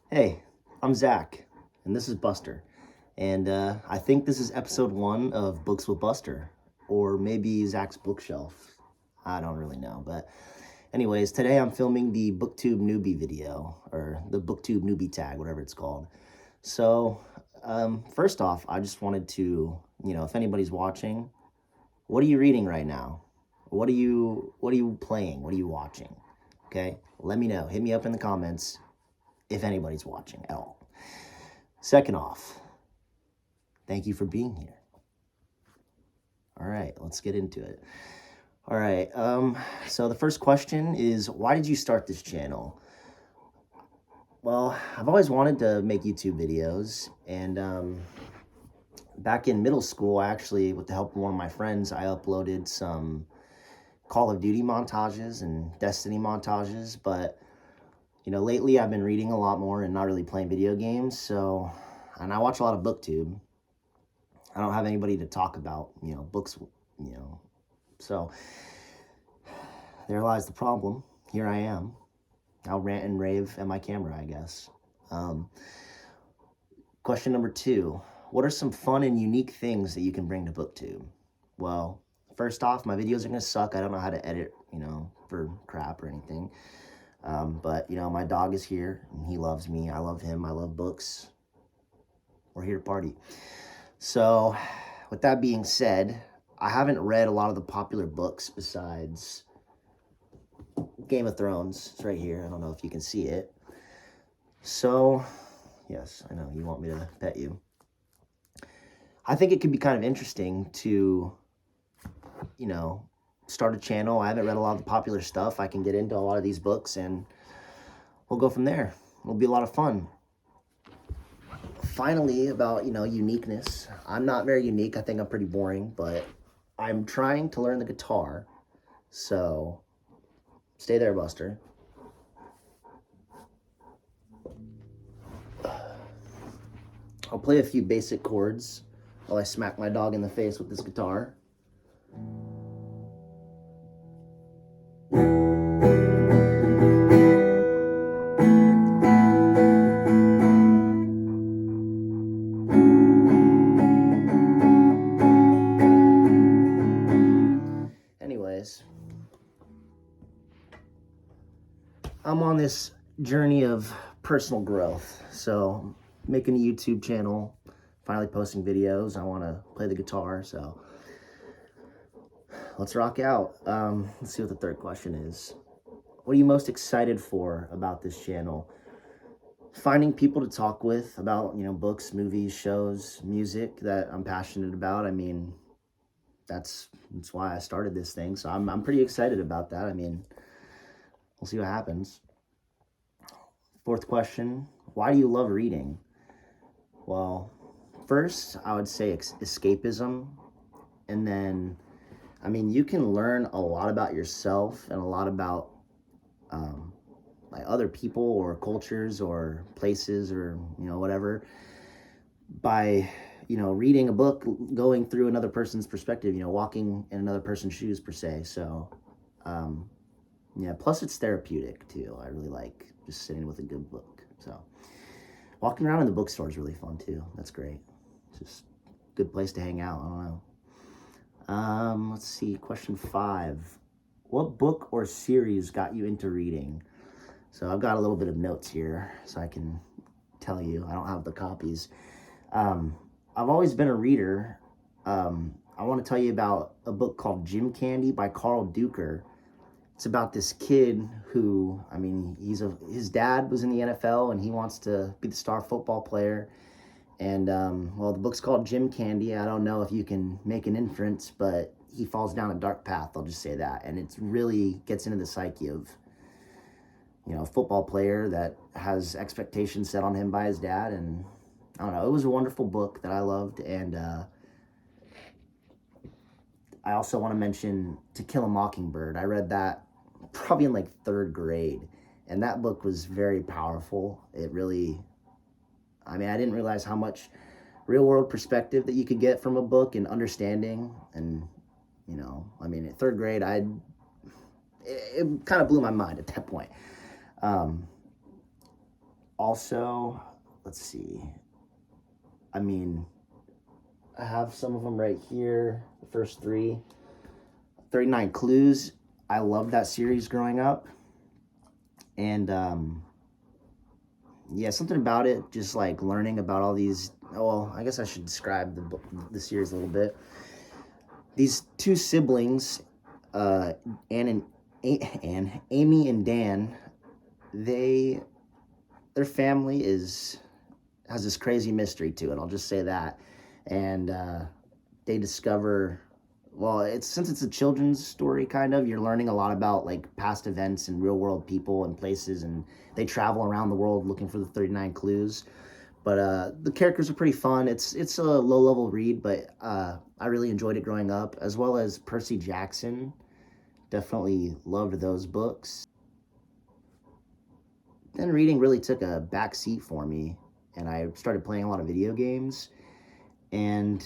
Hey, I'm Zach, and this is Buster. And I think this is episode 1 of Books with Buster, or maybe Zach's bookshelf. I don't really know. But, anyways, today I'm filming the BookTube Newbie video, or the BookTube Newbie tag, whatever it's called. So, first off, I just wanted to, if anybody's watching, what are you reading right now? What are you playing? What are you watching? Okay, let me know. Hit me up in the comments if anybody's watching at all. Second off, thank you for being here. All right, let's get into it. All right, so the first question is, why did you start this channel? Well, I've always wanted to make YouTube videos, and back in middle school, I actually, with the help of one of my friends, I uploaded some Call of Duty montages and Destiny montages, but lately I've been reading a lot more and not really playing video games, and I watch a lot of BookTube. I don't have anybody to talk about, books, so there lies the problem. Here I am. I'll rant and rave at my camera, I guess. Um, Question number 2, what are some fun and unique things that you can bring to BookTube? Well, first off, my videos are going to suck. I don't know how to edit, for crap or anything. But, my dog is here, and he loves me. I love him. I love books. We're here to party. So, with that being said, I haven't read a lot of the popular books besides Game of Thrones. It's right here. I don't know if you can see it. So, yes, I know you want me to pet you. I think it could be kind of interesting to, start a channel. I haven't read a lot of the popular stuff. I can get into a lot of these books and we'll go from there. It'll be a lot of fun. Finally, about, uniqueness. I'm not very unique. I think I'm pretty boring, but I'm trying to learn the guitar. So, stay there, Buster. I'll play a few basic chords while I smack my dog in the face with this guitar. Anyways, I'm on this journey of personal growth. So, making a YouTube channel, finally posting videos. I want to play the guitar, so let's rock out. Let's see what the third question is. What are you most excited for about this channel? Finding people to talk with about, books, movies, shows, music that I'm passionate about. I mean, that's why I started this thing. So I'm pretty excited about that. I mean, we'll see what happens. Fourth question, why do you love reading? Well, first, I would say escapism. And then, I mean, you can learn a lot about yourself and a lot about like other people or cultures or places or, whatever by, reading a book, going through another person's perspective, walking in another person's shoes per se. So, yeah, plus it's therapeutic too. I really like just sitting with a good book. So, walking around in the bookstore is really fun too. That's great. It's just a good place to hang out. I don't know. Let's see. Question 5. What book or series got you into reading? So I've got a little bit of notes here so I can tell you. I don't have the copies. I've always been a reader. I want to tell you about a book called Gym Candy by Carl Duker. It's about this kid who, I mean, his dad was in the NFL and he wants to be the star football player. And, well, the book's called Gym Candy. I don't know if you can make an inference, but he falls down a dark path, I'll just say that. And it really gets into the psyche of, a football player that has expectations set on him by his dad. And I don't know, it was a wonderful book that I loved. And I also want to mention To Kill a Mockingbird. I read that probably in like 3rd grade. And that book was very powerful. It really, I mean, I didn't realize how much real world perspective that you could get from a book and understanding. And, I mean, at 3rd grade, it kind of blew my mind at that point. Also, let's see. I mean, I have some of them right here. The first three. 39 Clues. I loved that series growing up. And, yeah, something about it, just like learning about all these. Well, I guess I should describe the series a little bit. These two siblings, Amy and Dan, their family has this crazy mystery to it. I'll just say that, and they discover. Well, since it's a children's story, kind of, you're learning a lot about like past events and real world people and places, and they travel around the world looking for the 39 clues. But the characters are pretty fun. It's a low level read, but I really enjoyed it growing up, as well as Percy Jackson. Definitely loved those books. Then reading really took a back seat for me, and I started playing a lot of video games. And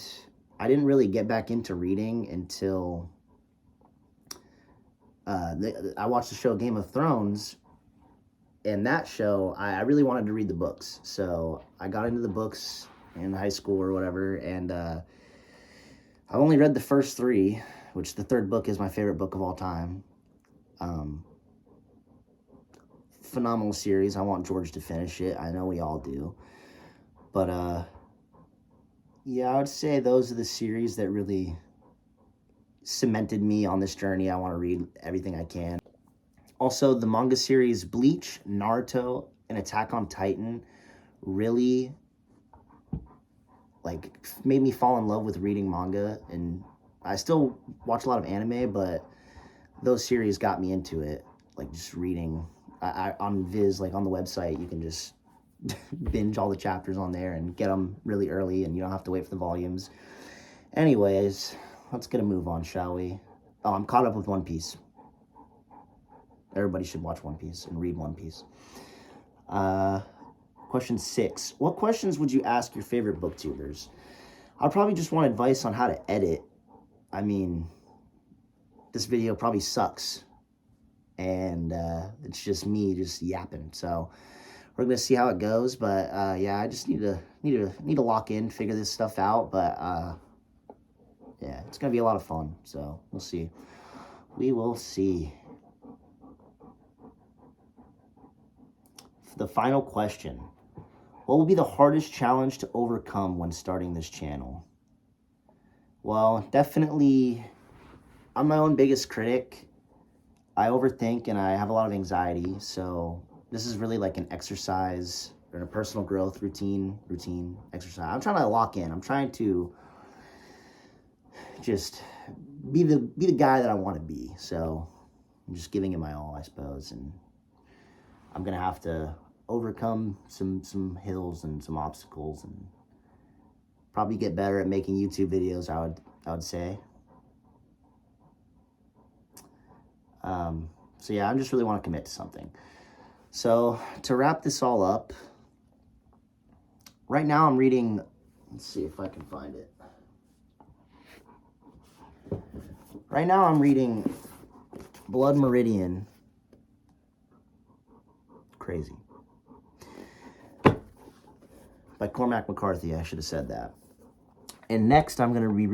I didn't really get back into reading until I watched the show Game of Thrones. And that show, I really wanted to read the books. So I got into the books in high school or whatever, and I only read the first three, which the third book is my favorite book of all time. Phenomenal series. I want George to finish it. I know we all do. But yeah, I would say those are the series that really cemented me on this journey. I want to read everything I can. Also, the manga series Bleach, Naruto, and Attack on Titan really like made me fall in love with reading manga. And I still watch a lot of anime, but those series got me into it. Like just reading on Viz, like on the website, you can just binge all the chapters on there and get them really early, and you don't have to wait for the volumes. Anyways, let's get a move on, shall we? Oh, I'm caught up with One Piece. Everybody should watch One Piece and read One Piece. Question 6. What questions would you ask your favorite booktubers? I'd probably just want advice on how to edit. I mean, this video probably sucks, and it's just me just yapping. So we're gonna see how it goes. But yeah, I just need to lock in, figure this stuff out. But yeah, it's gonna be a lot of fun. So we'll see. We will see. The final question. What will be the hardest challenge to overcome when starting this channel? Well, definitely, I'm my own biggest critic. I overthink and I have a lot of anxiety. So this is really like an exercise or a personal growth routine exercise. I'm trying to lock in. I'm trying to just be the guy that I want to be. So I'm just giving it my all, I suppose. And I'm going to have to overcome some hills and some obstacles, and probably get better at making YouTube videos, I would say. So yeah, I just really want to commit to something. So to wrap this all up, right now I'm reading, let's see if I can find it. Right now I'm reading Blood Meridian. Crazy. By Cormac McCarthy, I should have said that. And next I'm going to reread